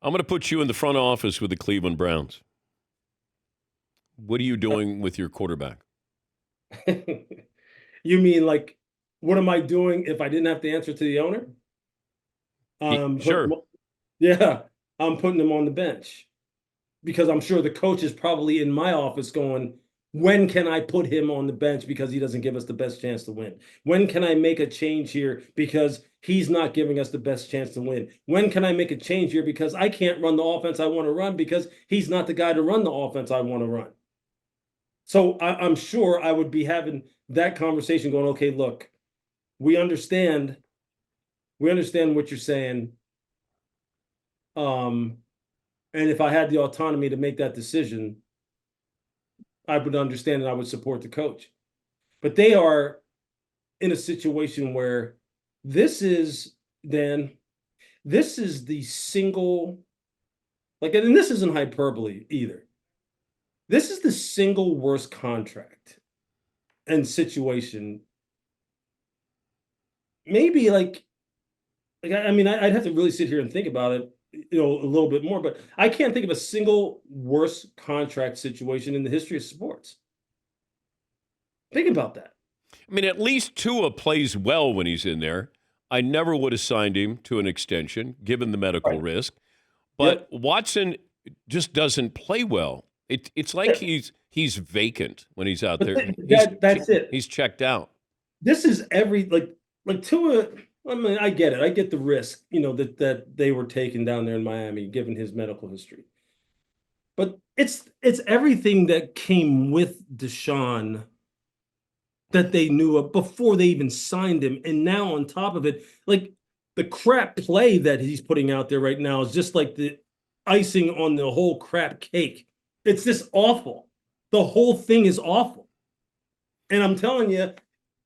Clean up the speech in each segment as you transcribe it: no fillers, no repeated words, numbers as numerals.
I'm going to put you in the front office with the Cleveland Browns. What are you doing with your quarterback? You mean like, what am I doing if I didn't have to answer to the owner? Putting Sure. him, yeah, I'm putting him on the bench because I'm sure the coach is probably in my office going, when can I put him on the bench because he doesn't give us the best chance to win? When can I make a change here because he's not giving us the best chance to win? When can I make a change here because I can't run the offense I want to run because he's not the guy to run the offense I want to run? So I'm sure I would be having that conversation going, okay, look, we understand, we understand what you're saying. Um, and if I had the autonomy to make that decision, I would understand and I would support the coach. But they are in a situation where this is then this is the single like, and this isn't hyperbole either. This is the single worst contract and situation. Maybe I mean, I'd have to really sit here and think about it, a little bit more, but I can't think of a single worse contract situation in the history of sports. Think about that. I mean, at least Tua plays well when he's in there. I never would have signed him to an extension, given the medical Right. risk. But Yep. Watson just doesn't play well. It's like Yeah. he's vacant when he's out But there. He's that's it. he's checked out. This is every like Tua. I mean, I get it. I get the risk, that they were taking down there in Miami, given his medical history. But it's everything that came with Deshaun that they knew of before they even signed him. And now on top of it, like the crap play that he's putting out there right now is just like the icing on the whole crap cake. It's just awful. The whole thing is awful. And I'm telling you,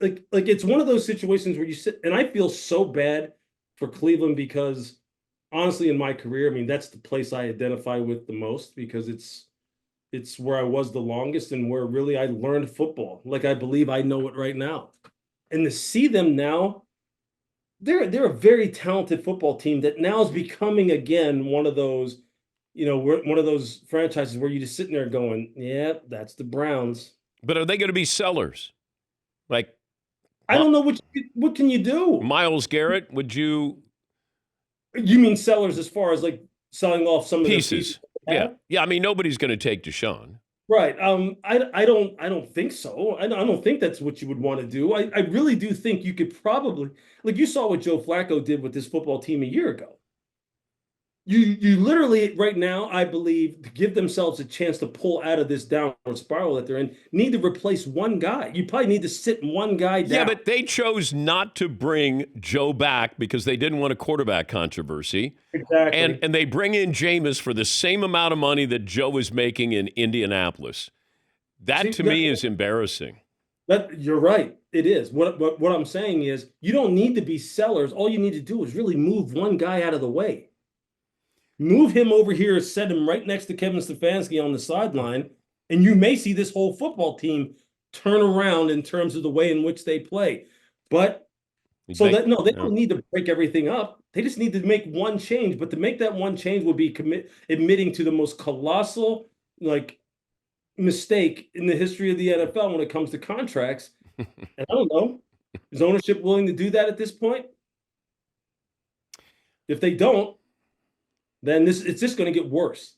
like it's one of those situations where you sit and I feel so bad for Cleveland because honestly, in my career, I mean, that's the place I identify with the most because it's where I was the longest and where really I learned football. Like I believe I know it right now. And to see them now, they're a very talented football team that now is becoming again one of those, one of those franchises where you just sitting there going, yeah, that's the Browns. But are they going to be sellers? Like I don't know what can you do? Myles Garrett, would you You mean sellers as far as like selling off some of their pieces? pieces? Yeah. Yeah, I mean nobody's going to take Deshaun. Right. I don't think so. I don't think that's what you would want to do. I really do think you could probably like you saw what Joe Flacco did with this football team a year ago. You literally right now, I believe, to give themselves a chance to pull out of this downward spiral that they're in, need to replace one guy. You probably need to sit one guy Yeah, down. but they chose not to bring Joe back because they didn't want a quarterback controversy. And Exactly. and they bring in Jameis for the same amount of money that Joe is making in Indianapolis. That See, to me is embarrassing. that you're right. It is. What I'm saying is you don't need to be sellers. All you need to do is really move one guy out of the way. Move him over here, set him right next to Kevin Stefanski on the sideline, and you may see this whole football team turn around in terms of the way in which they play. But so that no, they Yeah. don't need to break everything up. They just need to make one change. But to make that one change would be admitting to the most colossal like mistake in the history of the NFL when it comes to contracts. And I don't know, is ownership willing to do that at this point? If they don't, then it's just going to get worse.